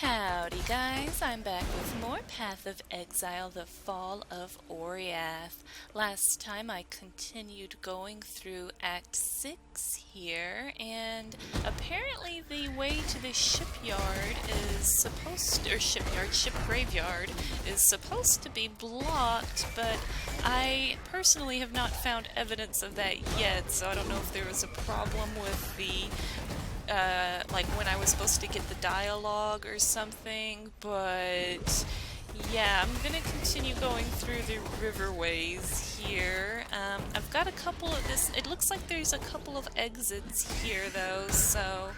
Howdy guys, I'm back with more Path of Exile, the Fall of Oriath. Last time I continued going through Act 6 here, and apparently the way to the shipyard is supposed to, or ship graveyard is supposed to be blocked, but I personally have not found evidence of that yet, so I don't know if there was a problem with the like when I was supposed to get the dialogue or something, but yeah, I'm gonna continue going through the riverways here. I've got a couple of it looks like there's a couple of exits here though, so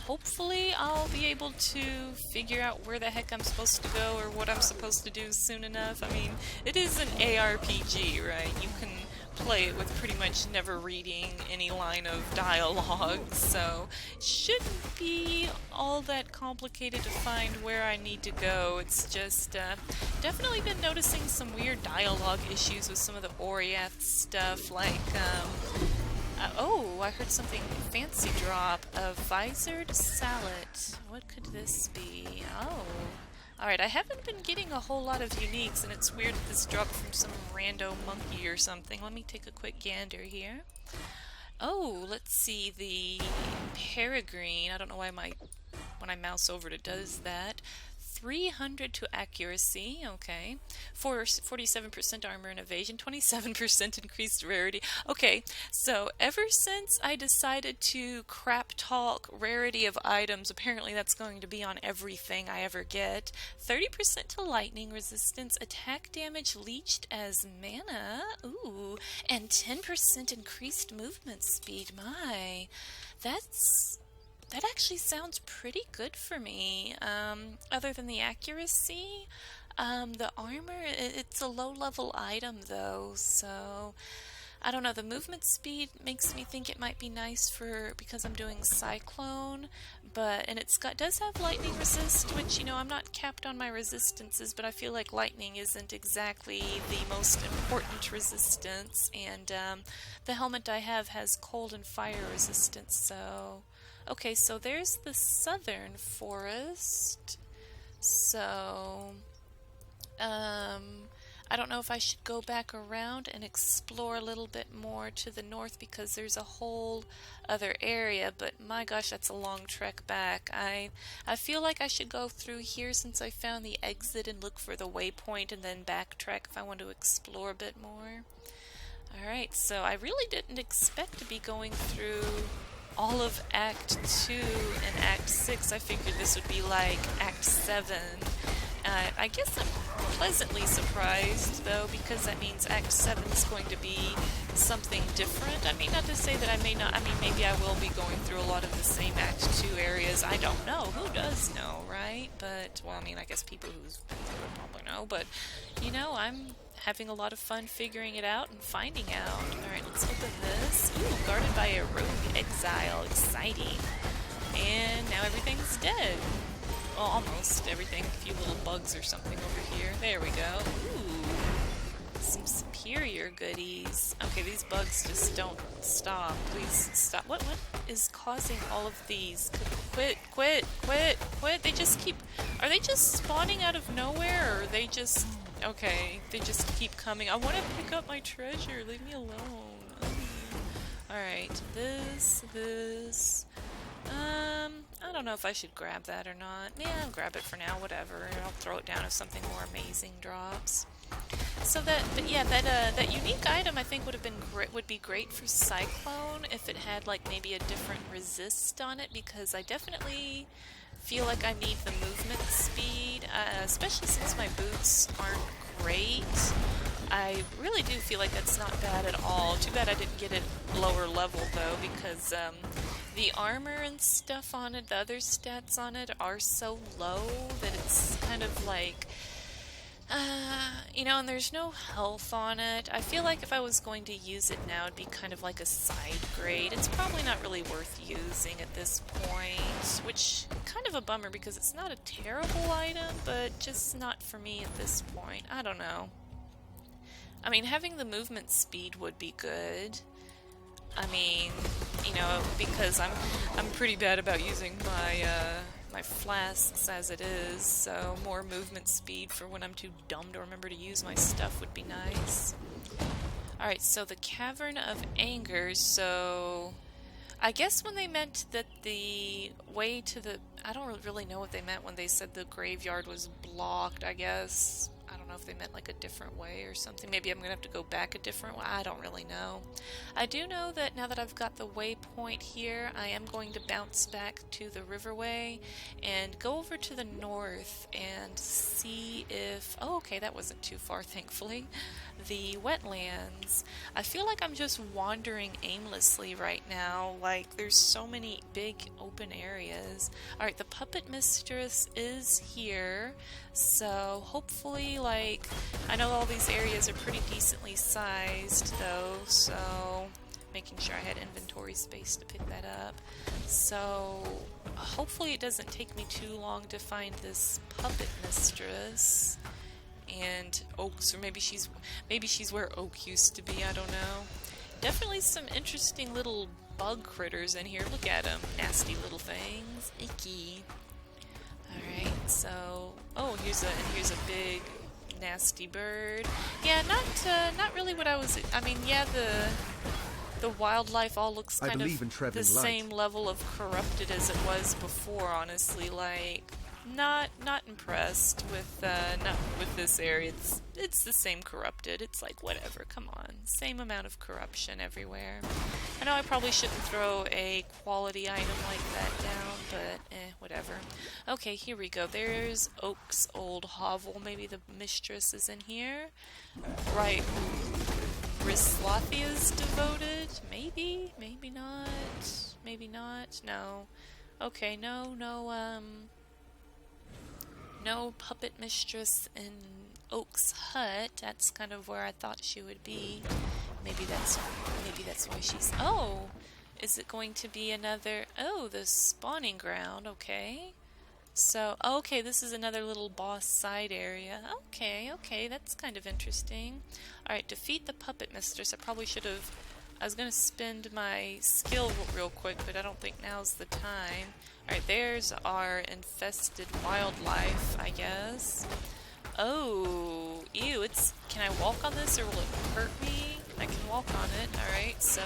hopefully I'll be able to figure out where the heck I'm supposed to go or what I'm supposed to do soon enough. I mean, it is an ARPG, right? You can play it with pretty much never reading any line of dialogue, so it shouldn't be all that complicated to find where I need to go. It's just definitely been noticing some weird dialogue issues with some of the Oriath stuff, like oh, I heard something fancy drop. A visored sallet. What could this be? Oh. Alright, I haven't been getting a whole lot of uniques, and it's weird that this dropped from some rando monkey or something. Let me take a quick gander here. Oh, let's see, the peregrine. I don't know why when I mouse over it does that. 300 to accuracy, okay. 47% armor and evasion, 27% increased rarity. Okay, so ever since I decided to crap talk rarity of items, apparently that's going to be on everything I ever get. 30% to lightning resistance, attack damage leached as mana, ooh, and 10% increased movement speed. My, that actually sounds pretty good for me. Other than the accuracy, the armor, it's a low-level item though, so I don't know. The movement speed makes me think it might be nice because I'm doing Cyclone, and does have lightning resist, which, you know, I'm not capped on my resistances, but I feel like lightning isn't exactly the most important resistance, and the helmet I have has cold and fire resistance, so okay, so there's the southern forest. So, I don't know if I should go back around and explore a little bit more to the north because there's a whole other area, but my gosh, that's a long trek back. I feel like I should go through here since I found the exit and look for the waypoint and then backtrack if I want to explore a bit more. Alright, so I really didn't expect to be going through all of Act 2 and Act 6. I figured this would be like Act 7. I guess I'm pleasantly surprised, though, because that means Act 7 is going to be something different. I mean, not to say that I may not, I mean, maybe I will be going through a lot of the same Act 2 areas. I don't know. Who does know, right? But, well, I mean, I guess people who would probably know, but, you know, I'm having a lot of fun figuring it out and finding out. Alright, let's open this. Ooh, guarded by a rogue exile. Exciting. And now everything's dead. Well, almost everything. A few little bugs or something over here. There we go. Ooh. Some superior goodies. Okay, these bugs just don't stop. Please stop. What is causing all of these? Quit. They just keep... Are they just spawning out of nowhere, or are they just... Okay, they just keep coming. I want to pick up my treasure. Leave me alone. Alright, this. I don't know if I should grab that or not. Yeah, I'll grab it for now, whatever. I'll throw it down if something more amazing drops. So that unique item I think would be great for Cyclone if it had like maybe a different resist on it, because I definitely feel like I need the movement speed, especially since my boots aren't great. I really do feel like that's not bad at all. Too bad I didn't get it lower level though, because the armor and stuff on it, the other stats on it are so low that it's kind of like, you know, and there's no health on it. I feel like if I was going to use it now, it'd be kind of like a side grade. It's probably not really worth using at this point, which kind of a bummer because it's not a terrible item, but just not for me at this point. I don't know. I mean, having the movement speed would be good. I mean, you know, because I'm pretty bad about using my flasks as it is, so more movement speed for when I'm too dumb to remember to use my stuff would be nice. Alright, so the Cavern of Angers, so I guess when they meant that the way to the... I don't really know what they meant when they said the graveyard was blocked, I guess. I don't know if they meant like a different way or something. Maybe I'm going to have to go back a different way. I don't really know. I do know that now that I've got the waypoint here, I am going to bounce back to the riverway and go over to the north and see if... Oh, okay, that wasn't too far, thankfully. The wetlands. I feel like I'm just wandering aimlessly right now. Like, there's so many big open areas. Alright, the Puppet Mistress is here. So, hopefully, like, I know all these areas are pretty decently sized, though, so making sure I had inventory space to pick that up. So, hopefully it doesn't take me too long to find this Puppet Mistress. And Oaks, or maybe she's where Oak used to be, I don't know. Definitely some interesting little bug critters in here. Look at them, nasty little things. Icky. Alright, so... Oh, here's a big, nasty bird. Yeah, not really what I was... I mean, yeah, the wildlife all looks kind of the same level of corrupted as it was before, honestly. Like, not impressed with not with this area. It's the same corrupted. It's like, whatever, come on. Same amount of corruption everywhere. I know I probably shouldn't throw a quality item like that down, but whatever. Okay, here we go. There's Oak's old hovel. Maybe the mistress is in here. Right. Ryslatha is devoted? Maybe? Maybe not? Maybe not? No. Okay, no Puppet Mistress in Oak's hut. That's kind of where I thought she would be. Maybe that's why she's... Oh! Is it going to be another... Oh, the spawning ground. Okay. So, okay, this is another little boss side area. Okay, that's kind of interesting. Alright, defeat the Puppet Mistress. I probably should have... I was going to spend my skill real quick, but I don't think now's the time. Alright, there's our infested wildlife, I guess. Oh, ew, it's... Can I walk on this or will it hurt me? I can walk on it, alright, so...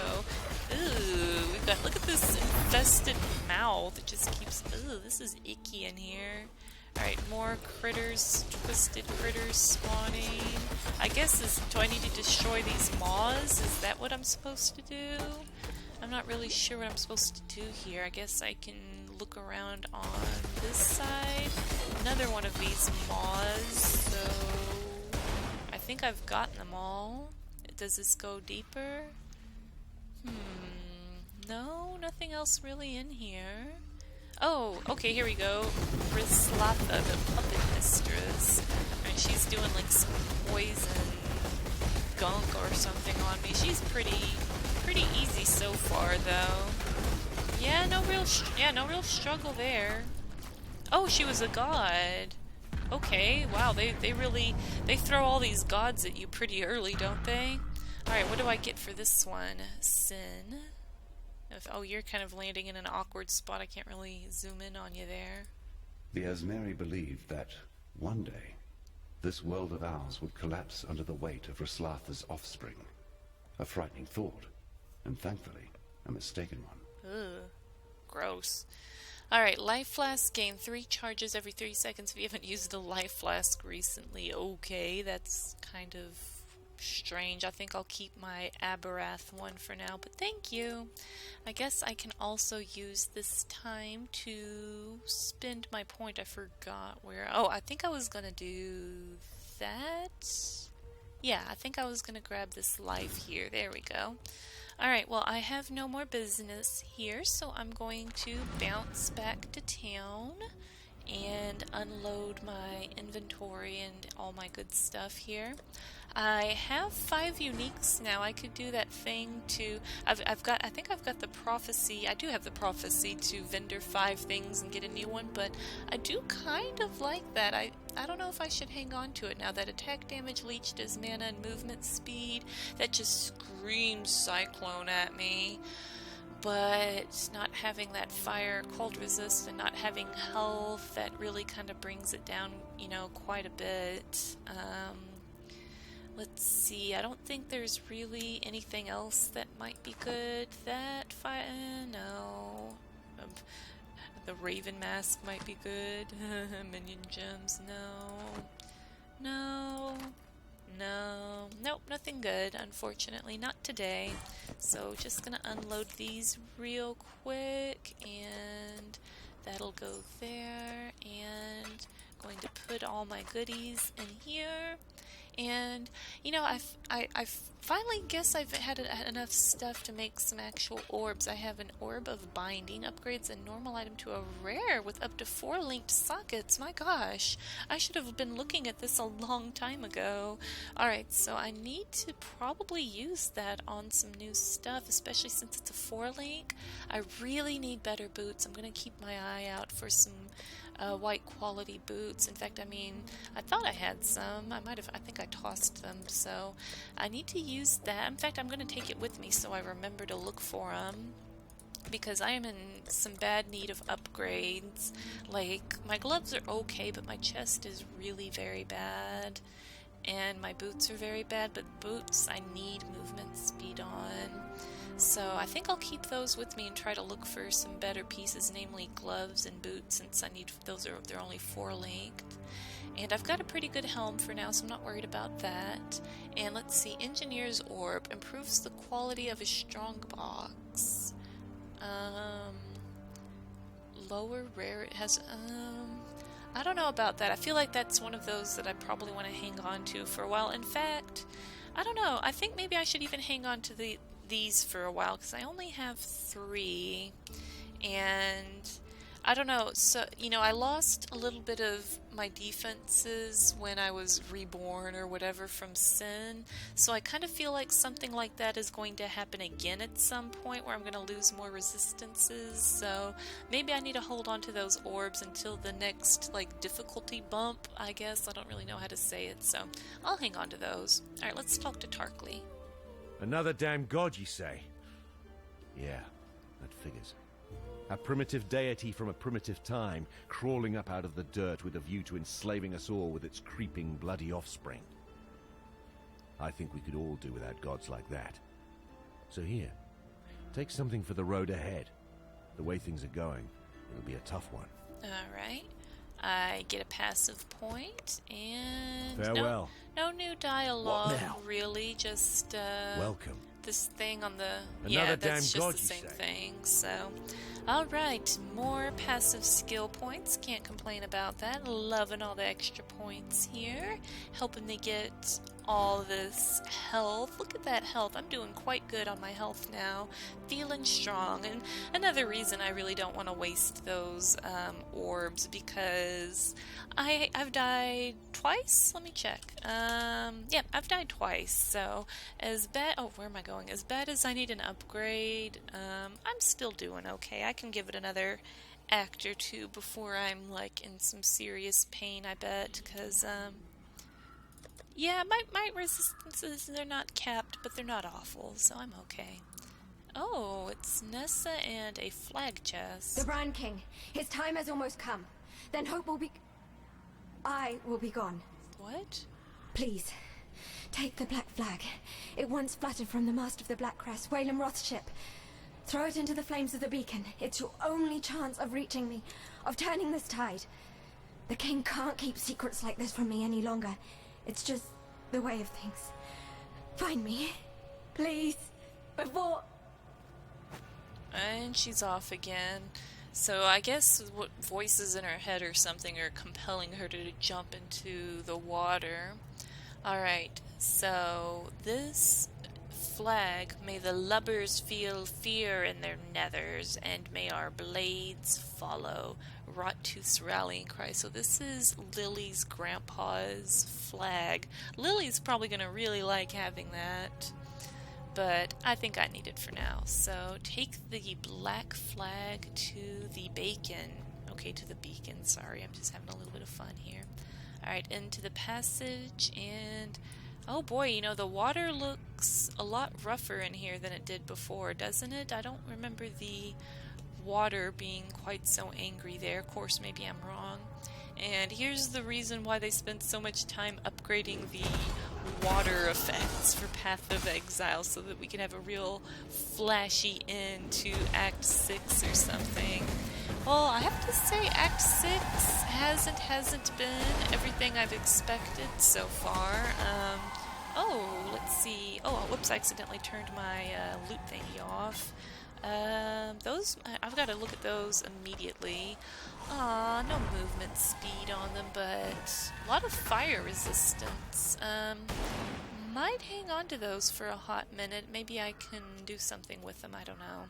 Ooh, we've got... Look at this infested mouth. It just keeps... Ooh, this is icky in here. Alright, more critters, twisted critters spawning. I guess do I need to destroy these maws? Is that what I'm supposed to do? I'm not really sure what I'm supposed to do here. I guess I can look around on this side. Another one of these maws, so... I think I've gotten them all. Does this go deeper? No, nothing else really in here. Oh, okay, here we go. Ryslatha, the Puppet Mistress. And she's doing like some poison gunk or something on me. She's pretty easy so far, though. Yeah, no real struggle there. Oh, she was a god. Okay, wow, they throw all these gods at you pretty early, don't they? Alright, what do I get for this one? Sin. Oh, you're kind of landing in an awkward spot. I can't really zoom in on you there. The Asmeri believed that one day this world of ours would collapse under the weight of Ryslatha's offspring. A frightening thought, and thankfully, a mistaken one. Ugh. Gross. Alright, Life Flask, gain 3 charges every 3 seconds if you haven't used a Life Flask recently. Okay, that's kind of strange. I think I'll keep my Abarath one for now, but thank you. I guess I can also use this time to spend my point. I forgot where... Oh, I think I was gonna do that. Yeah, I think I was gonna grab this life here. There we go. Alright, well, I have no more business here, so I'm going to bounce back to town and unload my inventory and all my good stuff here. I have 5 uniques now. I could do that thing to... I think I've got the prophecy. I do have the prophecy to vendor 5 things and get a new one, but I do kind of like that. I don't know if I should hang on to it now. That attack damage, leech does mana, and movement speed. That just screams Cyclone at me. but not having that fire cold resist and not having health, that really kind of brings it down, you know, quite a bit. Let's see, I don't think there's really anything else that might be good. That fire, no. The Raven Mask might be good. Minion Gems, no. No. No. Nope, nothing good, unfortunately. Not today. So just gonna unload these real quick, and that'll go there, and going to put all my goodies in here. And, you know, I finally guess I've had enough stuff to make some actual orbs. I have an Orb of Binding, upgrades a normal item to a rare with up to 4 linked sockets. My gosh, I should have been looking at this a long time ago. Alright, so I need to probably use that on some new stuff, especially since it's a 4 link. I really need better boots. I'm going to keep my eye out for some white quality boots. In fact, I mean, I thought I had some. I think I tossed them, so I need to use that. In fact, I'm going to take it with me so I remember to look for them, because I am in some bad need of upgrades. Like, my gloves are okay, but my chest is really very bad, and my boots are very bad, but boots I need movement speed on. So I think I'll keep those with me and try to look for some better pieces, namely gloves and boots, since I need they're only 4 linked. And I've got a pretty good helm for now, so I'm not worried about that. And let's see, Engineer's Orb improves the quality of a strong box. Lower rare, it has I don't know about that. I feel like that's one of those that I probably want to hang on to for a while. In fact, I don't know. I think maybe I should even hang on to these for a while, because I only have 3, and I don't know. So, you know, I lost a little bit of my defenses when I was reborn or whatever from Sin, so I kind of feel like something like that is going to happen again at some point, where I'm going to lose more resistances. So maybe I need to hold on to those orbs until the next, like, difficulty bump, I guess. I don't really know how to say it, so I'll hang on to those. Alright, let's talk to Tarkleigh. Another damn god, you say? Yeah, that figures. A primitive deity from a primitive time, crawling up out of the dirt with a view to enslaving us all with its creeping, bloody offspring. I think we could all do without gods like that. So here, take something for the road ahead. The way things are going, it'll be a tough one. Alright. I get a passive point, and farewell. No new dialogue, What now? Really, just welcome. This thing on the Another that's damn just god, the same you say? thing. So, all right, more passive skill points. Can't complain about that. Loving all the extra points here, helping me get all this health. Look at that health. I'm doing quite good on my health now. Feeling strong. And another reason I really don't want to waste those orbs, because I've died twice. Let me check. Yeah, I've died twice. So as bad. Oh, where am I going? As bad as I need an upgrade, I'm still doing okay. I can give it another act or two before I'm like in some serious pain, I bet, because yeah, my resistances, they're not capped, but they're not awful, so I'm okay. Oh, it's Nessa and a flag chest. The Brine King. His time has almost come. Then hope will be... I will be gone. What? Please, take the black flag. It once fluttered from the mast of the Black Crest, Weylam Roth's ship. Throw it into the flames of the beacon. It's your only chance of reaching me, of turning this tide. The king can't keep secrets like this from me any longer. It's just the way of things. Find me, please, before... And she's off again. So I guess what voices in her head or something are compelling her to jump into the water. Alright, so this flag, may the lubbers feel fear in their nethers, and may our blades follow. Rottooth's rallying cry. So this is Lilly's grandpa's flag. Lily's probably going to really like having that, but I think I need it for now. So take the black flag to the beacon. Okay, to the beacon. Sorry, I'm just having a little bit of fun here. Alright, into the passage, and Oh boy, you know, the water looks a lot rougher in here than it did before, doesn't it? I don't remember the water being quite so angry there. Of course, maybe I'm wrong. And here's the reason why they spent so much time upgrading the water effects for Path of Exile, so that we can have a real flashy end to Act 6 or something. Well, I have to say Act 6 hasn't been everything I've expected so far. Oh, let's see. Oh, whoops, I accidentally turned my loot thingy off. I've got to look at those immediately. Aw, no movement speed on them, but a lot of fire resistance. Might hang on to those for a hot minute. Maybe I can do something with them, I don't know.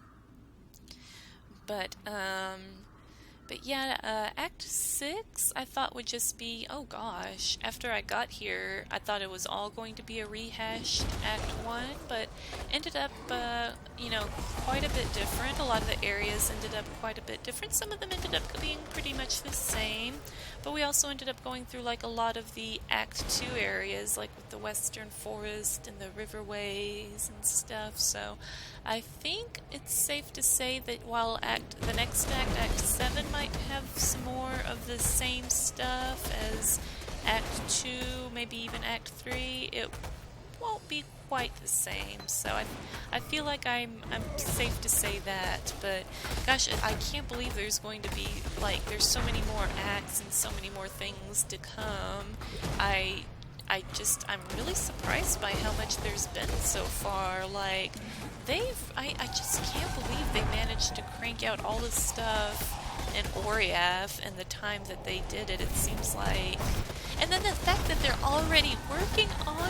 But yeah, Act 6 I thought would just be, oh gosh, after I got here, I thought it was all going to be a rehashed Act 1, but ended up, you know, quite a bit different. A lot of the areas ended up quite a bit different. Some of them ended up being pretty much the same, but we also ended up going through like a lot of the Act 2 areas, like with the Western Forest and the riverways and stuff, so I think it's safe to say that while the next act, Act 7, might have some more of the same stuff as Act 2, maybe even Act 3, it won't be quite the same. So I feel like I'm safe to say that, but gosh, I can't believe there's going to be, like, there's so many more acts and so many more things to come. I'm really surprised by how much there's been so far. Like, I just can't believe they managed to crank out all this stuff in Oriath in the time that they did it. It seems like, and then the fact that they're already working on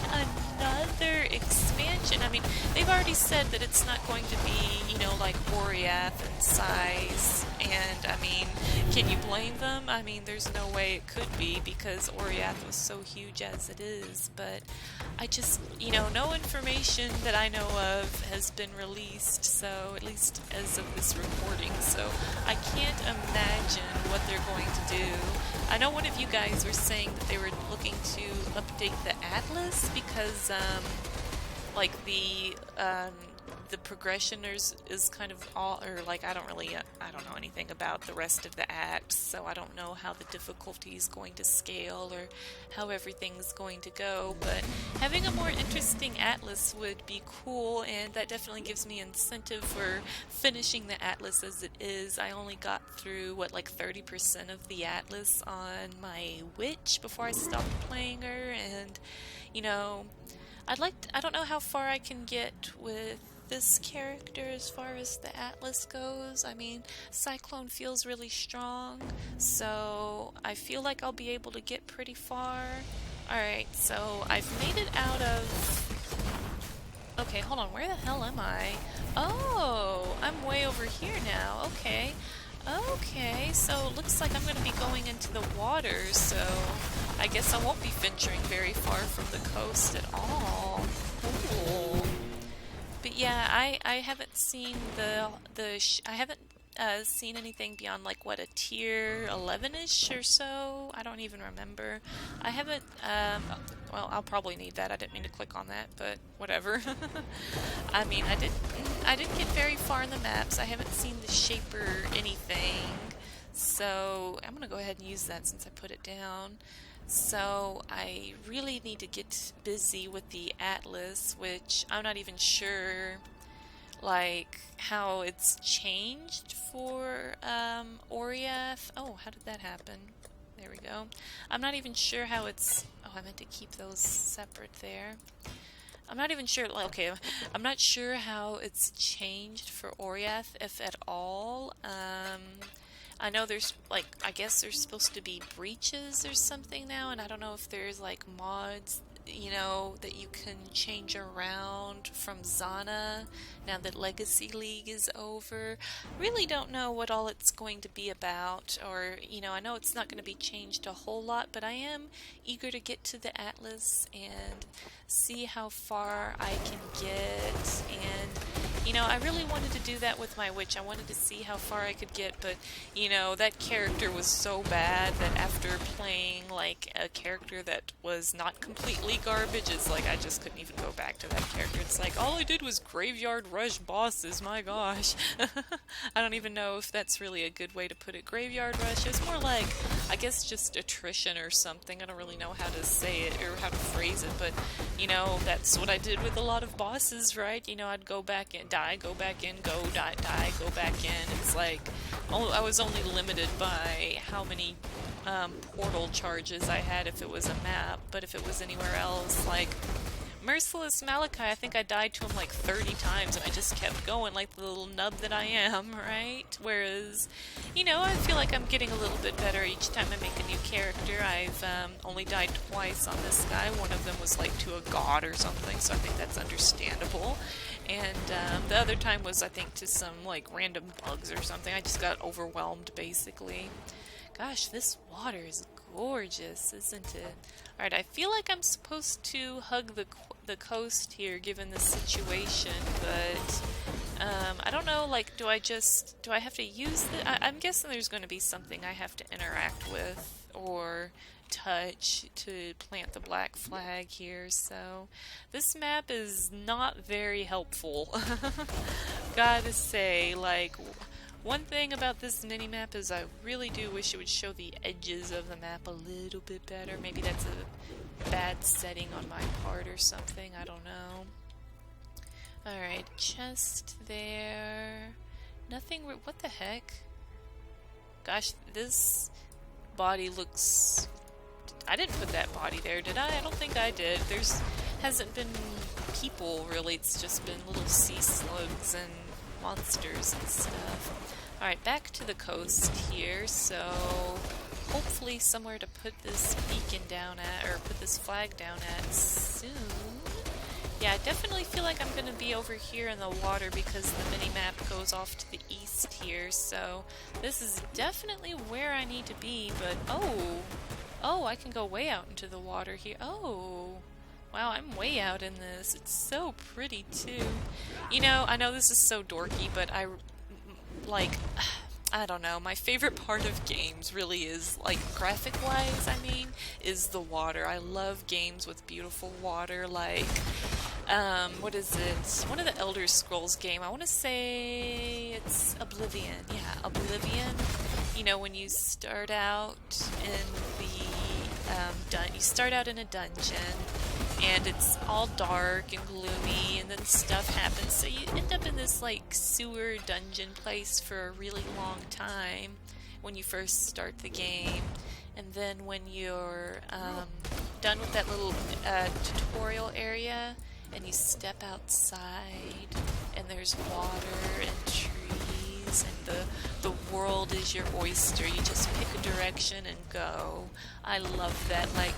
another expansion. I mean, they've already said that it's not going to be, you know, like Oriath in size, and I mean, can you blame them? I mean, there's no way it could be, because Oriath was so huge as it is, but I just, you know, no information that I know of has been released, so at least as of this recording, so I can't imagine what they're going to do. I know one of you guys were saying that they were looking to update the Atlas because, like, the progression is kind of all, or like, I don't know anything about the rest of the acts, so I don't know how the difficulty is going to scale or how everything's going to go, but having a more interesting Atlas would be cool, and that definitely gives me incentive for finishing the Atlas as it is. I only got through, like 30% of the Atlas on my witch before I stopped playing her, and, you know, I don't know how far I can get with this character as far as the Atlas goes. I mean, Cyclone feels really strong, so I feel like I'll be able to get pretty far. Alright, so I've made it out of... Okay, hold on, where the hell am I? Oh, I'm way over here now. Okay. Okay, so it looks like I'm going to be going into the water, so I guess I won't be venturing very far from the coast at all. Cool. But yeah, I haven't seen I haven't seen anything beyond, like, what, a tier 11-ish or so? I don't even remember. I haven't, well, I'll probably need that. I didn't mean to click on that, but whatever. I mean, I didn't get very far in the maps. I haven't seen the shape or anything, so I'm gonna go ahead and use that since I put it down. So I really need to get busy with the Atlas, which I'm not even sure, like, how it's changed for Oriath. Oh, how did that happen? There we go. I'm not even sure how it's... Oh, I meant to keep those separate there. I'm not even sure... Okay, I'm not sure how it's changed for Oriath, if at all. I know there's, like, I guess there's supposed to be breaches or something now, and I don't know if there's, like, mods, you know, that you can change around from Zana now that Legacy League is over. Really don't know what all it's going to be about, or, you know, I know it's not going to be changed a whole lot, but I am eager to get to the Atlas and see how far I can get, and You know, I really wanted to do that with my witch. I wanted to see how far I could get, but, you know, that character was so bad that after playing, like, a character that was not completely garbage, it's like I just couldn't even go back to that character. It's like, all I did was graveyard rush bosses, my gosh. I don't even know if that's really a good way to put it. Graveyard rush, it's more like, I guess, just attrition or something. I don't really know how to say it or how to phrase it, but, you know, that's what I did with a lot of bosses, right? You know, I'd go back and die, go back in, go, die, die, go back in. It's like, I was only limited by how many portal charges I had if it was a map, but if it was anywhere else, like, Merciless Malachi, I think I died to him like 30 times and I just kept going like the little nub that I am, right? Whereas, you know, I feel like I'm getting a little bit better each time I make a new character. I've only died twice on this guy. One of them was like to a god or something, so I think that's understandable. And the other time was, I think, to some like random bugs or something. I just got overwhelmed, basically. Gosh, this water is gorgeous, isn't it? Alright, I feel like I'm supposed to hug the coast here, given the situation, but I don't know, like, do I have to use the... I'm guessing there's going to be something I have to interact with, or touch to plant the black flag here, so this map is not very helpful. Gotta say, like... One thing about this mini-map is I really do wish it would show the edges of the map a little bit better. Maybe that's a bad setting on my part or something, I don't know. Alright, chest there. Nothing, what the heck? Gosh, this body looks... I didn't put that body there, did I? I don't think I did. Hasn't been people, really. It's just been little sea slugs and monsters and stuff. Alright, back to the coast here, so hopefully somewhere to put this beacon down at, or put this flag down at soon. Yeah, I definitely feel like I'm going to be over here in the water because the mini-map goes off to the east here, so this is definitely where I need to be, but oh, I can go way out into the water here. Oh, wow, I'm way out in this. It's so pretty, too. You know, I know this is so dorky, but I don't know, my favorite part of games really is, like, graphic-wise, I mean, is the water. I love games with beautiful water, like, what is it? One of the Elder Scrolls game, I want to say it's Oblivion. Yeah, Oblivion. You know, when you start out in the, you start out in a dungeon, and it's all dark and gloomy, and then stuff happens, so you end up in this, like, sewer dungeon place for a really long time when you first start the game, and then when you're done with that little tutorial area, and you step outside, and there's water and trees, and the world is your oyster. You just pick a direction and go. I love that, like...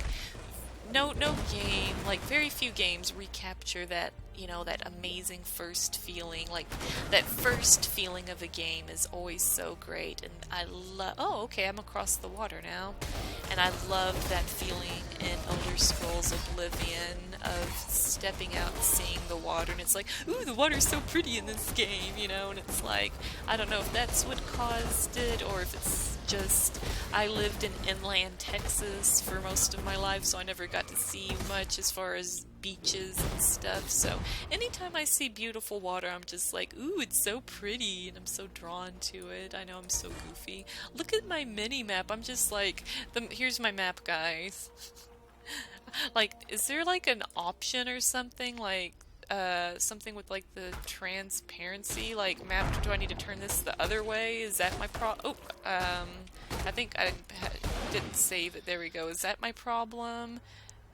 No game, like very few games recapture that, you know, that amazing first feeling. Like, that first feeling of a game is always so great, and I love... Oh, okay, I'm across the water now. And I love that feeling in Elder Scrolls Oblivion of stepping out and seeing the water, and it's like, ooh, the water's so pretty in this game, you know, and it's like, I don't know if that's what caused it, or if it's just, I lived in inland Texas for most of my life, so I never got to see much as far as beaches and stuff, so anytime I see beautiful water, I'm just like, ooh, it's so pretty, and I'm so drawn to it. I know I'm so goofy. Look at my mini-map, I'm just like, here's my map, guys. Like, is there like an option or something, like, something with like the transparency, like map, do I need to turn this the other way? Is that my I think I didn't save it. There we go. Is that my problem?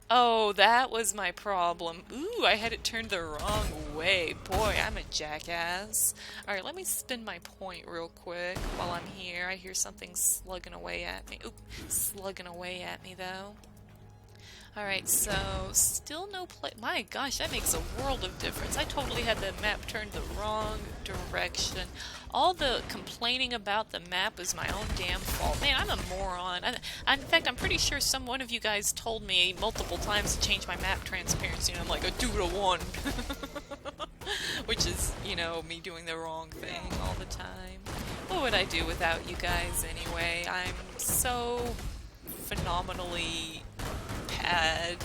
Oh, that was my problem. Ooh, I had it turned the wrong way. Boy, I'm a jackass. Alright, let me spin my point real quick while I'm here. I hear something slugging away at me. Oop, slugging away at me though. Alright, so still no play. My gosh, that makes a world of difference. I totally had the map turned the wrong direction. All the complaining about the map is my own damn fault. Man, I'm a moron. In fact, I'm pretty sure one of you guys told me multiple times to change my map transparency, and I'm like, I do what I want. Which is, you know, me doing the wrong thing all the time. What would I do without you guys anyway? I'm so phenomenally bad.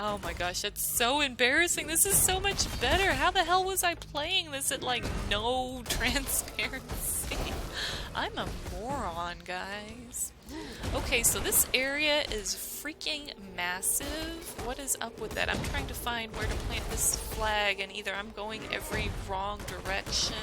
Oh my gosh, that's so embarrassing. This is so much better. How the hell was I playing this at like no transparency? I'm a moron, guys. Okay, so this area is freaking massive. What is up with that? I'm trying to find where to plant this flag, and either I'm going every wrong direction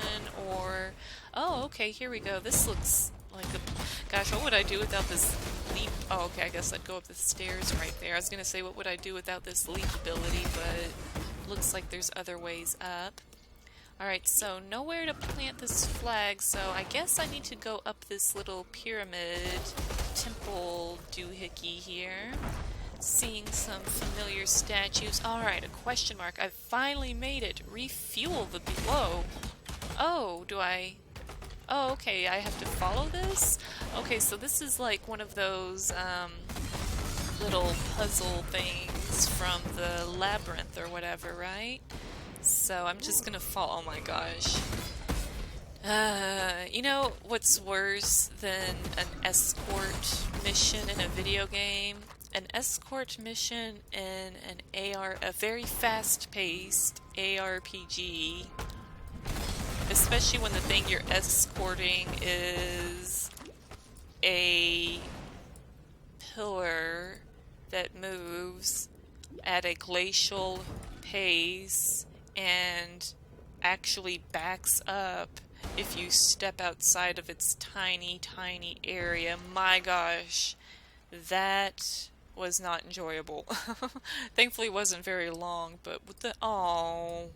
or... Oh, okay, here we go. This looks like a... Gosh, what would I do without this leap? Oh, okay, I guess I'd go up the stairs right there. I was gonna say, what would I do without this leap ability, but looks like there's other ways up. Alright, so nowhere to plant this flag, so I guess I need to go up this little pyramid temple doohickey here. Seeing some familiar statues. Alright, a question mark. I've finally made it. Refuel the... Whoa. Oh, do I... Oh, okay, I have to follow this? Okay, so this is like one of those, little puzzle things from the labyrinth or whatever, right? So I'm just gonna fall. Oh my gosh. You know what's worse than an escort mission in a video game? An escort mission in a very fast-paced ARPG. Especially when the thing you're escorting is a pillar that moves at a glacial pace and actually backs up if you step outside of its tiny, tiny area. My gosh, that was not enjoyable. Thankfully it wasn't very long, but with the... Oh,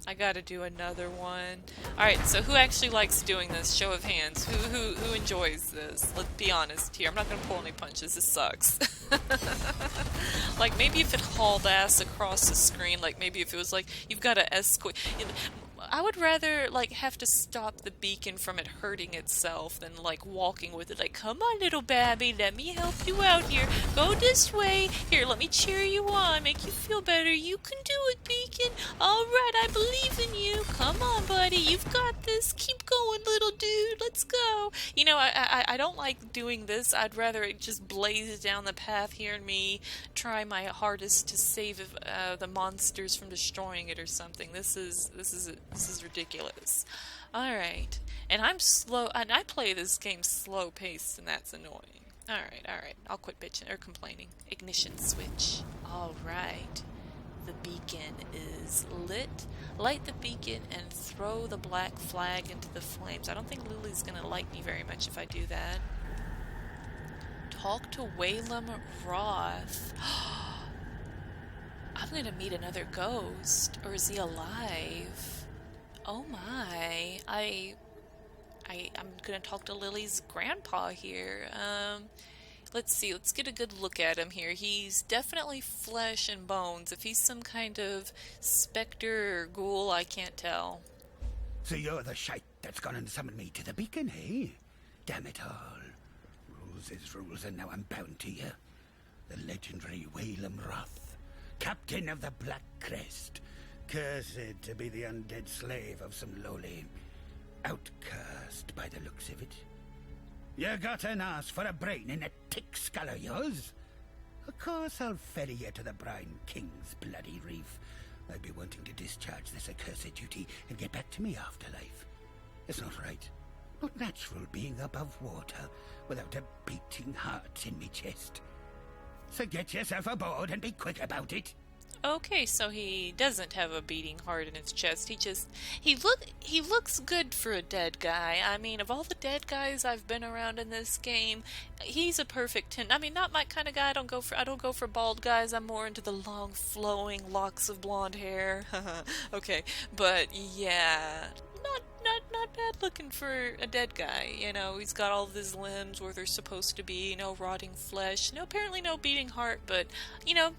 I gotta do another one. Alright, so who actually likes doing this? Show of hands. Who enjoys this? Let's be honest here. I'm not gonna pull any punches. This sucks. Like, maybe if it hauled ass across the screen, like, maybe if it was like, you've gotta escort... I would rather, like, have to stop the beacon from it hurting itself than, like, walking with it. Like, come on, little babby, let me help you out here. Go this way. Here, let me cheer you on, make you feel better. You can do it, beacon. Alright, I believe in you. Come on, buddy, you've got this. Keep going, little dude. Let's go. You know, I don't like doing this. I'd rather it just blaze down the path here and me try my hardest to save the monsters from destroying it or something. This is ridiculous. Alright. And I'm slow, and I play this game slow paced, and that's annoying. Alright. I'll quit bitching or complaining. Ignition switch. Alright. The beacon is lit. Light the beacon and throw the black flag into the flames. I don't think Lilly's gonna like me very much if I do that. Talk to Weylam Roth. I'm gonna meet another ghost. Or is he alive? Oh my, I'm gonna talk to Lilly's grandpa here. Let's see, let's get a good look at him here. He's definitely flesh and bones. If he's some kind of specter or ghoul, I can't tell. So you're the shite that's gone and summoned me to the beacon, eh? Damn it all. Rules is rules, and now I'm bound to you. The legendary Weylam Roth, captain of the Black Crest. Cursed to be the undead slave of some lowly outcast by the looks of it. You got an ass for a brain in a tick skull of yours? Of course I'll ferry you to the Brine King's bloody Reef. I'd be wanting to discharge this accursed duty and get back to me afterlife. It's not right. Not natural being above water without a beating heart in me chest. So get yourself aboard and be quick about it. Okay, so he doesn't have a beating heart in his chest. He looks good for a dead guy. I mean, of all the dead guys I've been around in this game, he's a perfect 10. I mean, not my kind of guy. I don't go for bald guys. I'm more into the long flowing locks of blonde hair. Okay, but yeah, not bad looking for a dead guy. You know, he's got all of his limbs where they're supposed to be, no rotting flesh, apparently no beating heart, but, you know,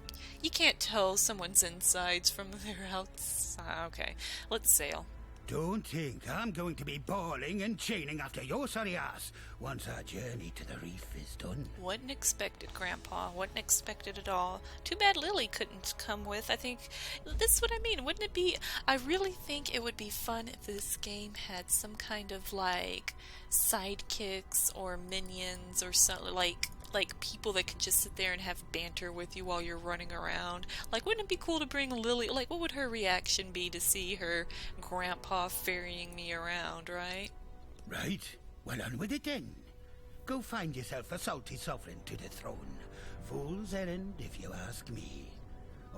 you can't tell someone's insides from their outside. Okay, let's sail. Don't think I'm going to be bawling and chaining after your sorry ass once our journey to the reef is done. Wasn't expected, Grandpa. Wasn't expected at all. Too bad Lilly couldn't come with. I think this is what I mean. Wouldn't it be? I really think it would be fun if this game had some kind of like sidekicks or minions or something like people that could just sit there and have banter with you while you're running around. Like, wouldn't it be cool to bring Lilly? Like, what would her reaction be to see her grandpa ferrying me around, right? Right. Well, on with it then. Go find yourself a salty sovereign to the throne. Fool's errand, if you ask me.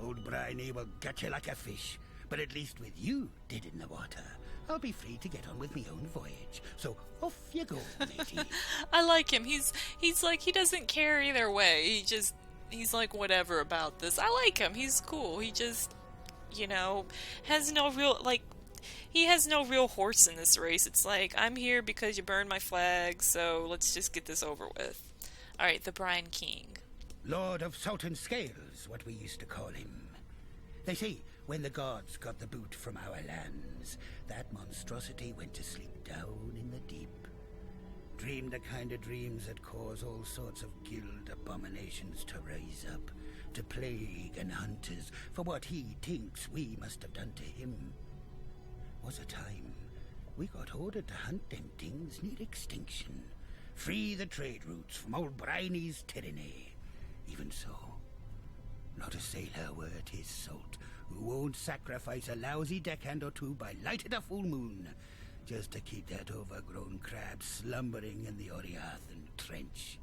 Old Brine will gut you like a fish, but at least with you dead in the water, I'll be free to get on with my own voyage. So off you go, matey. I like him. He's like, he doesn't care either way. He's like, whatever about this. I like him. He's cool. He just, has no real, like, he has no real horse in this race. It's like, I'm here because you burned my flag, so let's just get this over with. Alright, the Brine King. Lord of Salt and Scales, what we used to call him. They say, when the gods got the boot from our lands, that monstrosity went to sleep down in the deep. Dreamed the kind of dreams that cause all sorts of guild abominations to rise up, to plague and hunt us for what he thinks we must have done to him. Was a time we got ordered to hunt them things near extinction, free the trade routes from old Briny's tyranny. Even so, not a sailor worth his salt who won't sacrifice a lousy deckhand or two by light of the full moon just to keep that overgrown crab slumbering in the Oriathan trench.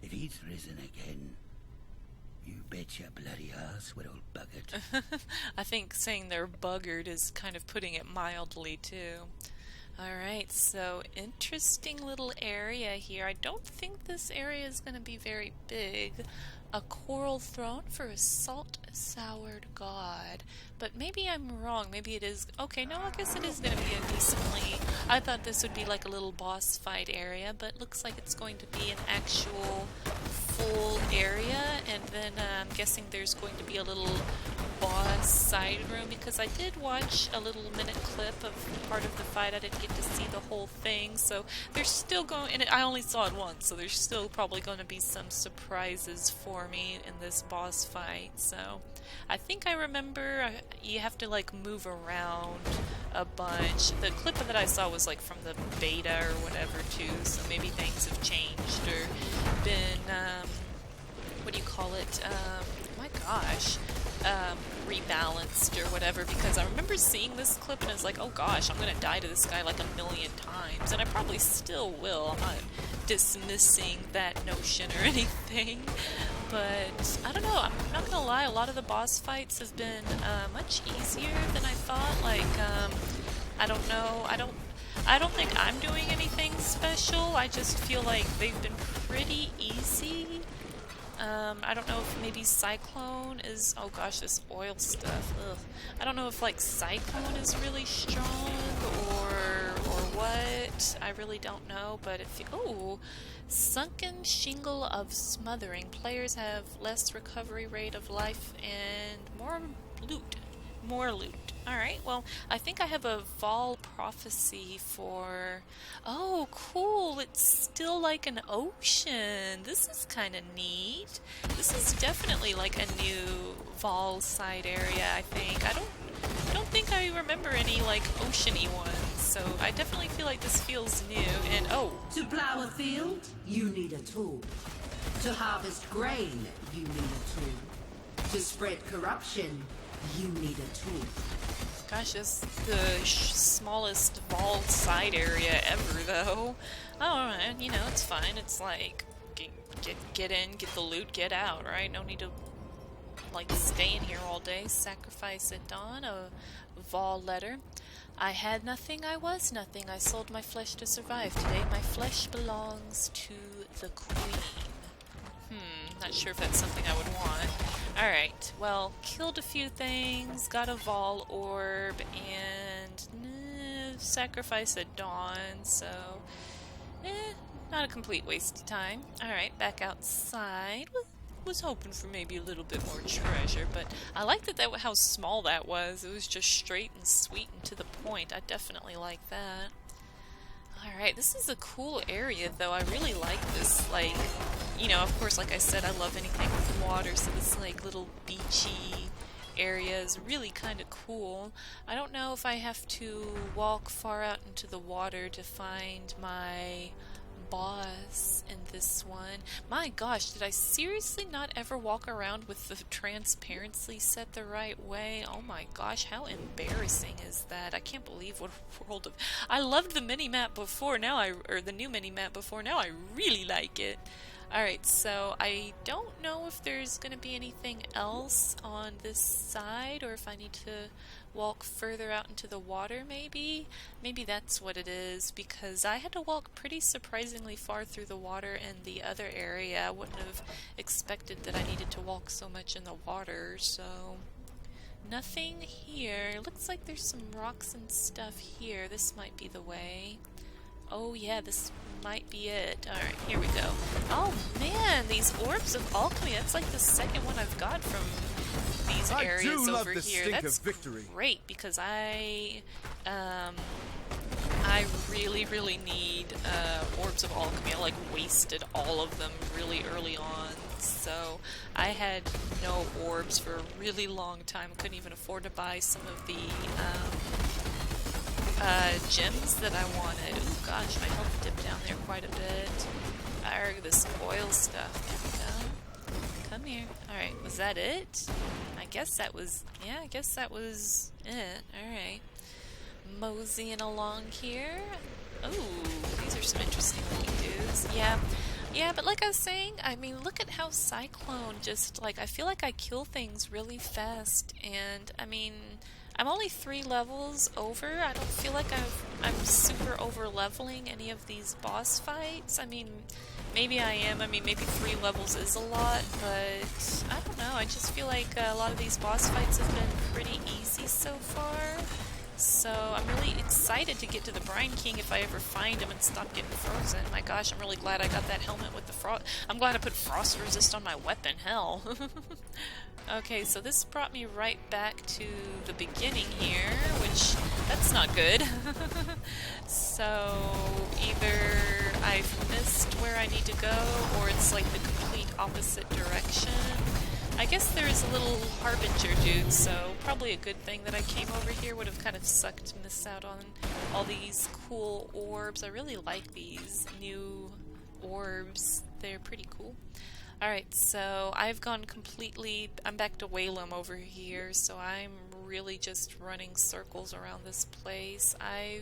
If he's risen again, you bet your bloody ass we're all buggered. I think saying they're buggered is kind of putting it mildly, too. Alright, so interesting little area here. I don't think this area is going to be very big. A coral throne for a salt-soured god. But maybe I'm wrong. Maybe it is... Okay, no, I guess it is going to be a decently... I thought this would be like a little boss fight area, but looks like it's going to be an actual full area. And then I'm guessing there's going to be a little boss side room, because I did watch a little minute clip of part of the fight. I didn't get to see the whole thing, so there's still going, and I only saw it once, so there's still probably going to be some surprises for me in this boss fight. So I think I remember you have to like move around a bunch. The clip that I saw was like from the beta or whatever too, so maybe things have changed or been what do you call it, my gosh, rebalanced or whatever, because I remember seeing this clip and I was like, oh gosh, I'm gonna die to this guy like a million times, and I probably still will. I'm not dismissing that notion or anything, but I don't know, I'm not gonna lie, a lot of the boss fights have been much easier than I thought. Like, I don't know, I don't think I'm doing anything special, I just feel like they've been pretty easy. I don't know if maybe Cyclone is... Oh gosh, this oil stuff. Ugh. I don't know if like Cyclone is really strong or what. I really don't know, but if you... Oh! Sunken Shingle of Smothering. Players have less recovery rate of life and more loot. More loot. Alright, well, I think I have a Vol prophecy for... Oh, cool! It's still like an ocean! This is kind of neat. This is definitely like a new Vol side area, I think. I don't think I remember any like oceany ones, so I definitely feel like this feels new, and oh! To plow a field, you need a tool. To harvest grain, you need a tool. To spread corruption, you need a tool. Gosh, this is the smallest Vol side area ever, though. Oh, you know, it's fine. It's like, get in, get the loot, get out, right? No need to, like, stay in here all day. Sacrifice at dawn, a Vol letter. I had nothing, I was nothing. I sold my flesh to survive. Today my flesh belongs to the queen. Not sure if that's something I would want. Alright, well, killed a few things, got a Vol orb, and sacrifice at dawn, so not a complete waste of time. Alright, back outside. Was hoping for maybe a little bit more treasure, but I like how small that was. It was just straight and sweet and to the point. I definitely like that. Alright, this is a cool area though. I really like this, like, you know, of course, like I said, I love anything with water, so this like little beachy area is really kind of cool. I don't know if I have to walk far out into the water to find my boss in this one. My gosh, did I seriously not ever walk around with the transparency set the right way? Oh my gosh, how embarrassing is that? I can't believe what a world of... I loved the mini-map before, or the new mini-map before, now I really like it. Alright, so I don't know if there's going to be anything else on this side, or if I need to walk further out into the water, maybe? Maybe that's what it is, because I had to walk pretty surprisingly far through the water in the other area. I wouldn't have expected that I needed to walk so much in the water, so... Nothing here. Looks like there's some rocks and stuff here. This might be the way. Oh yeah, this might be it. Alright, here we go. Oh man, these Orbs of Alchemy, that's like the second one I've got from these areas over here. That's great, because I really need Orbs of Alchemy. I like wasted all of them really early on, so I had no orbs for a really long time. Couldn't even afford to buy some of the gems that I wanted. Oh gosh, my health dipped down there quite a bit. This oil stuff. There we go. Come here. Alright, was that it? I guess that was... yeah, I guess that was it. Alright. Moseying along here. Oh, these are some interesting looking dudes. Yeah, but like I was saying, I mean, look at how Cyclone just, like, I feel like I kill things really fast, and, I mean... I'm only 3 levels over. I don't feel like I'm super over-leveling any of these boss fights. I mean, maybe I am. I mean, maybe 3 levels is a lot, but I don't know. I just feel like a lot of these boss fights have been pretty easy so far. So I'm really excited to get to the Brine King if I ever find him and stop getting frozen. My gosh, I'm really glad I got that helmet with the frost. I'm glad I put frost resist on my weapon. Hell. Okay, so this brought me right back to the beginning here, which, that's not good. So, either I've missed where I need to go, or it's like the complete opposite direction. I guess there is a little Harbinger dude, so probably a good thing that I came over here. Would have kind of sucked to miss out on all these cool orbs. I really like these new orbs. They're pretty cool. Alright, so I've gone completely... I'm back to Weylam over here, so I'm really just running circles around this place. I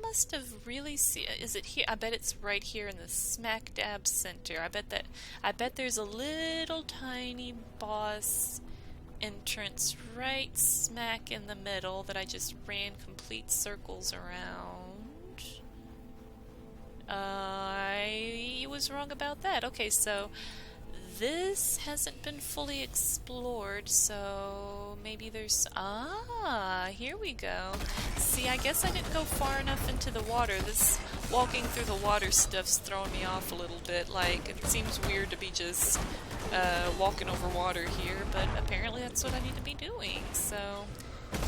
must have really seen... Is it here? I bet it's right here in the smack dab center. I bet there's a little tiny boss entrance right smack in the middle that I just ran complete circles around. I was wrong about that. Okay, so this hasn't been fully explored, so maybe there's... Ah, here we go. See, I guess I didn't go far enough into the water. This walking through the water stuff's throwing me off a little bit. Like, it seems weird to be just walking over water here, but apparently that's what I need to be doing, so...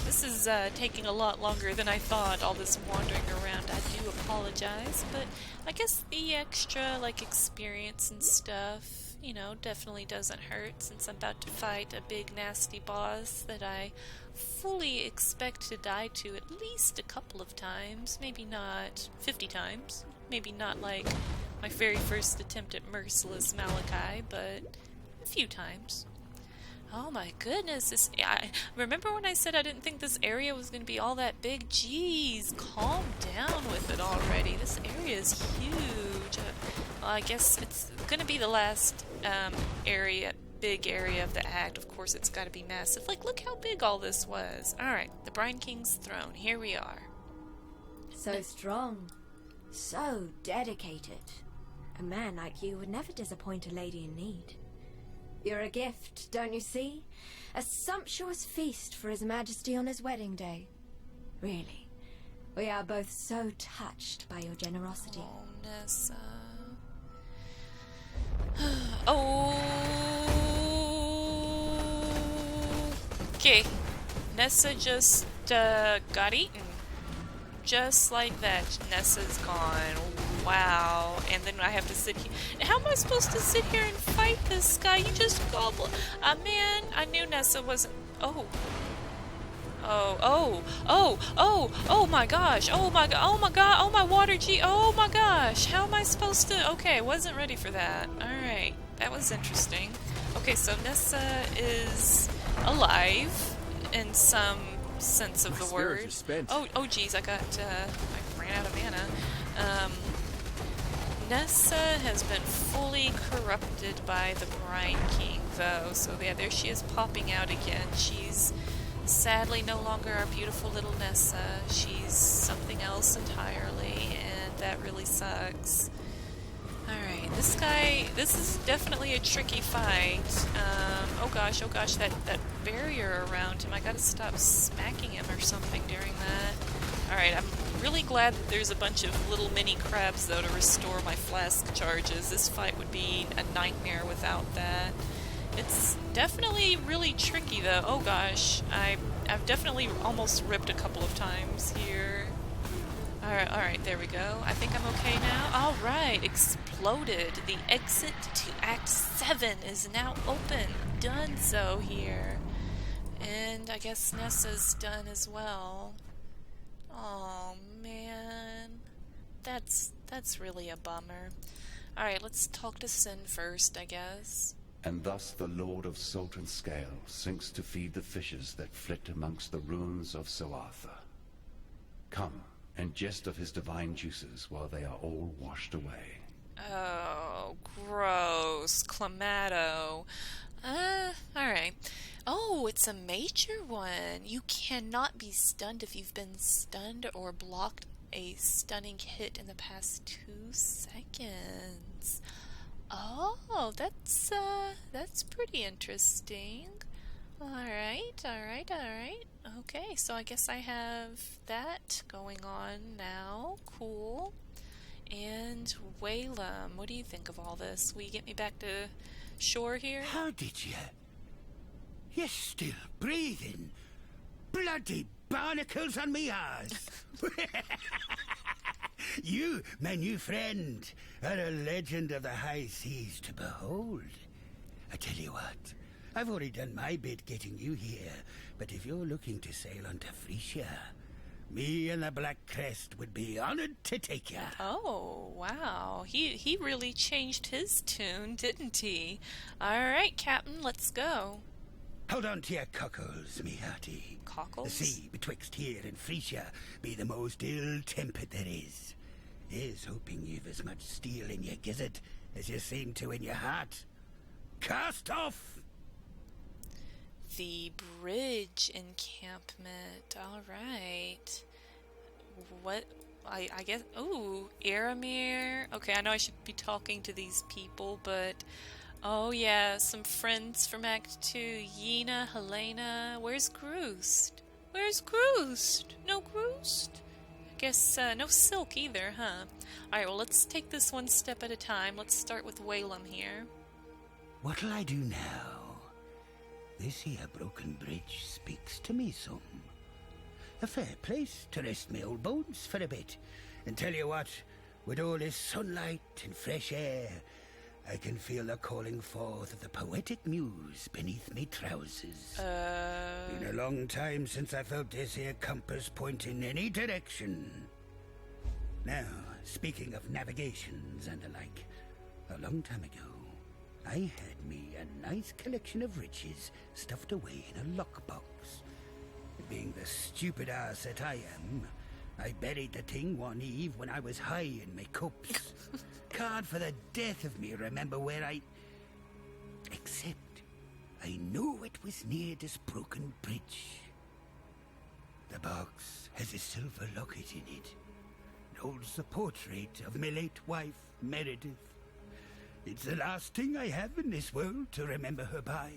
This is taking a lot longer than I thought, all this wandering around. I do apologize, but I guess the extra, like, experience and stuff, you know, definitely doesn't hurt, since I'm about to fight a big nasty boss that I fully expect to die to at least a couple of times. Maybe not 50 times. Maybe not like my very first attempt at Merciless Malachi, but a few times. Oh my goodness, I remember when I said I didn't think this area was going to be all that big? Jeez, calm down with it already. This area is huge. Well, I guess it's going to be the last big area of the act. Of course, it's got to be massive. Like, look how big all this was. Alright, the Brine King's throne. Here we are. So strong. So dedicated. A man like you would never disappoint a lady in need. You're a gift, don't you see? A sumptuous feast for His Majesty on his wedding day. Really, we are both so touched by your generosity. Oh, Nessa. Oh, Okay, Nessa just got eaten. Just like that, Nessa's gone. Wow. And then I have to sit here. How am I supposed to sit here and fight this guy? You just gobble. Man, I knew Nessa wasn't. Oh. Oh my gosh. Oh my god. Oh my god. Oh my water G. Oh my gosh. How am I supposed to? Okay, wasn't ready for that. Alright. That was interesting. Okay, so Nessa is alive in some sense of the word. Oh geez, I ran out of mana. Nessa has been fully corrupted by the Brine King, though. So yeah, there she is popping out again. She's sadly no longer our beautiful little Nessa. She's something else entirely, and that really sucks. Alright, this is definitely a tricky fight. Oh gosh, that barrier around him. I gotta stop smacking him or something during that. Alright, I'm really glad that there's a bunch of little mini crabs, though, to restore my flask charges. This fight would be a nightmare without that. It's definitely really tricky, though. Oh gosh, I've definitely almost ripped a couple of times here. Alright, there we go. I think I'm okay now. Alright, exploded. The exit to Act 7 is now open. Done so here. And I guess Nessa's done as well. Oh man. That's really a bummer. Alright, let's talk to Sin first, I guess. And thus the Lord of Salt and Scale sinks to feed the fishes that flit amongst the ruins of Ryslatha. Come, and jest of his divine juices while they are all washed away. Oh, gross. Clamato. Alright. Oh, it's a major one. You cannot be stunned if you've been stunned or blocked a stunning hit in the past 2 seconds. Oh, that's pretty interesting. Alright. Okay, so I guess I have that going on now. Cool. And Weylam, what do you think of all this? Will you get me back to shore here? How did you? You're still breathing. Bloody barnacles on me ass. You, my new friend, are a legend of the high seas to behold. I tell you what, I've already done my bit getting you here, but if you're looking to sail onto Frisia, me and the Black Crest would be honored to take ya. Oh, wow. He really changed his tune, didn't he? Alright, Captain, let's go. Hold on to your cockles, me hearty. Cockles? The sea betwixt here and Frisia be the most ill-tempered there is. Here's hoping you've as much steel in your gizzard as you seem to in your heart. Cast off! The bridge encampment. Alright. What? I guess... Ooh, Aramir. Okay, I know I should be talking to these people, but... Oh yeah, some friends from Act 2. Yena, Helena. Where's Groost? Where's Groost? No Groost? I guess no Silk either, huh? Alright, well let's take this one step at a time. Let's start with Weylam here. What'll I do now? This here broken bridge speaks to me some. A fair place to rest me old bones for a bit. And tell you what, with all this sunlight and fresh air, I can feel the calling forth of the poetic muse beneath me trousers. Been a long time since I felt this here compass point in any direction. Now, speaking of navigations and the like, a long time ago, I had me a nice collection of riches stuffed away in a lockbox. Being the stupid ass that I am, I buried the thing one eve when I was high in my cups. Can't for the death of me remember where except I knew it was near this broken bridge. The box has a silver locket in it. It holds the portrait of my late wife, Meredith. It's the last thing I have in this world to remember her by.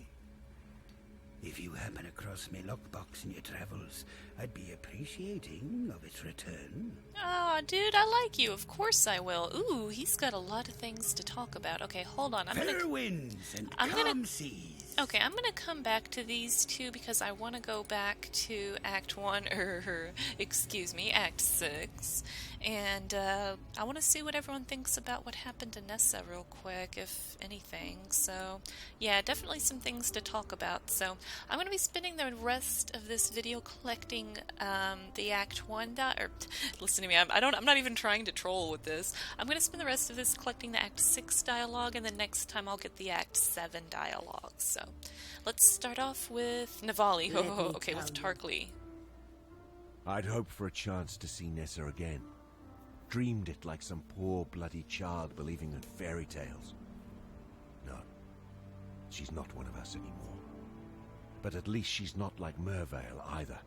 If you happen across my lockbox in your travels, I'd be appreciating of its return. Oh, dude, I like you. Of course I will. Ooh, he's got a lot of things to talk about. Okay, hold on. Fair winds and calm seas. Okay, I'm gonna come back to these two because I want to go back to Act 1, or excuse me, Act 6. And I want to see what everyone thinks about what happened to Nessa real quick, if anything. So, yeah, definitely some things to talk about. So, I'm going to be spending the rest of this video collecting the Act 1 listen to me, I'm not even trying to troll with this. I'm going to spend the rest of this collecting the Act 6 dialogue, and then next time I'll get the Act 7 dialogue. So, let's start off with Navali. Okay, with Tarkleigh. I'd hoped for a chance to see Nessa again. Dreamed it like some poor bloody child believing in fairy tales. No, she's not one of us anymore. But at least she's not like Mervale either.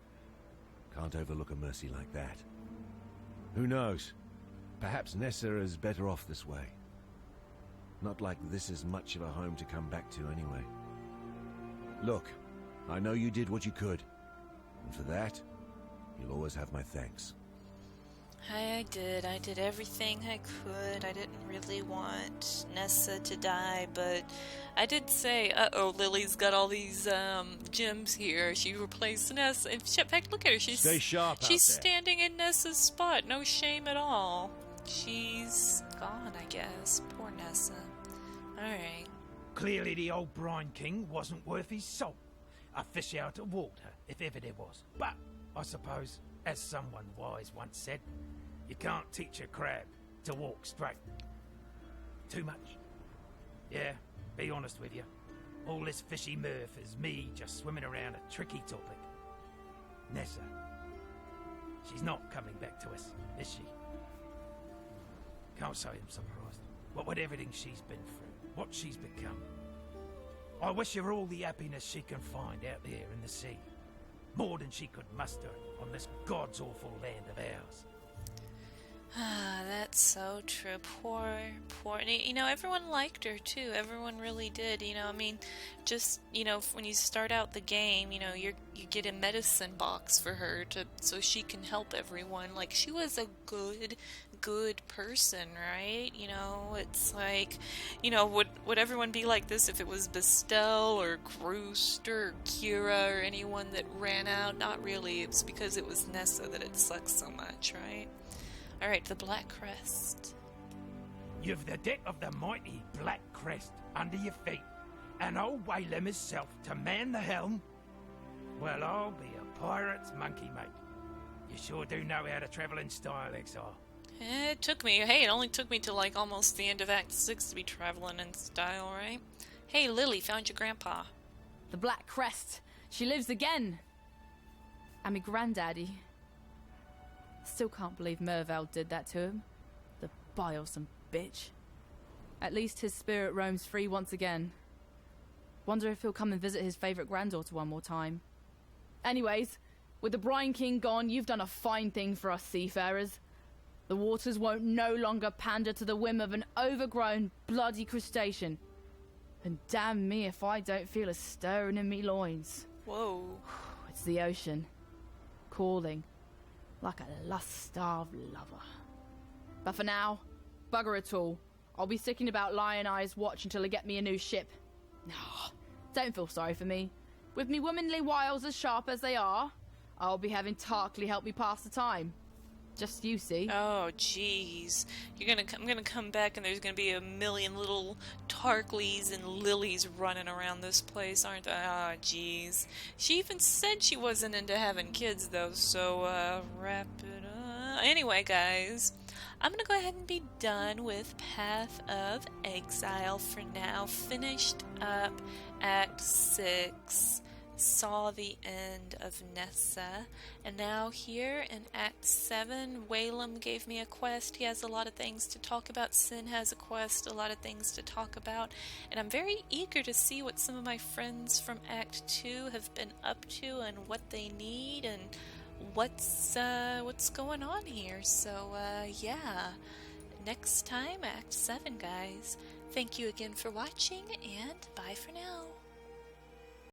Can't overlook a mercy like that. Who knows? Perhaps Nessa is better off this way. Not like this is much of a home to come back to anyway. Look, I know you did what you could. And for that, you'll always have my thanks. I did everything I could. I didn't really want Nessa to die, but I did say, uh-oh, Lily's got all these gems here. She replaced Nessa. In fact, look at her. Stay sharp out She's there. Standing in Nessa's spot. No shame at all. She's gone, I guess. Poor Nessa. Alright. Clearly the old Brine King wasn't worth his salt. A fish out of water, if ever there was. But, I suppose, as someone wise once said, you can't teach a crab to walk straight. Too much? Yeah, be honest with you. All this fishy mirth is me just swimming around a tricky topic. Nessa. She's not coming back to us, is she? Can't say I'm surprised. What with everything she's been through, what she's become. I wish her all the happiness she can find out there in the sea. More than she could muster on this god's awful land of ours. Ah, that's so true. Poor. You know, everyone liked her too. Everyone really did. You know, I mean, just, you know, when you start out the game, you know, you get a medicine box for her so she can help everyone. Like, she was a good person, right? You know, it's like, you know, would everyone be like this if it was Bestel or Groost or Kira or anyone that ran out? Not really. It's because it was Nessa that it sucks so much, right? Alright, the Black Crest. You've the deck of the mighty Black Crest under your feet, and old Weylam himself to man the helm. Well, I'll be a pirate's monkey, mate. You sure do know how to travel in style, Exile. It only took me to like almost the end of Act 6 to be traveling in style, right? Hey, Lily, found your grandpa. The Black Crest. She lives again. And my granddaddy. Still can't believe Mervale did that to him. The bilesome bitch. At least his spirit roams free once again. Wonder if he'll come and visit his favourite granddaughter one more time. Anyways, with the Brine King gone, you've done a fine thing for us seafarers. The waters won't no longer pander to the whim of an overgrown, bloody crustacean. And damn me if I don't feel a stirring in me loins. Whoa. It's the ocean. Calling. Like a lust-starved lover. But for now, bugger it all. I'll be sticking about Lioneye's watch until I get me a new ship. Don't feel sorry for me. With me womanly wiles as sharp as they are, I'll be having Tarkleigh help me pass the time. Just you see. Oh, jeez. I'm gonna come back and there's gonna be a million little Tarkleighs and Lilies running around this place, aren't there? Ah, jeez. She even said she wasn't into having kids, though, so, wrap it up. Anyway, guys, I'm gonna go ahead and be done with Path of Exile for now. Finished up Act 6. Saw the end of Nessa, and now here in Act 7, Weylam gave me a quest. He has a lot of things to talk about. Sin has a quest, a lot of things to talk about, and I'm very eager to see what some of my friends from Act 2 have been up to and what they need and what's going on here. So yeah, next time Act 7, guys. Thank you again for watching, and bye for now.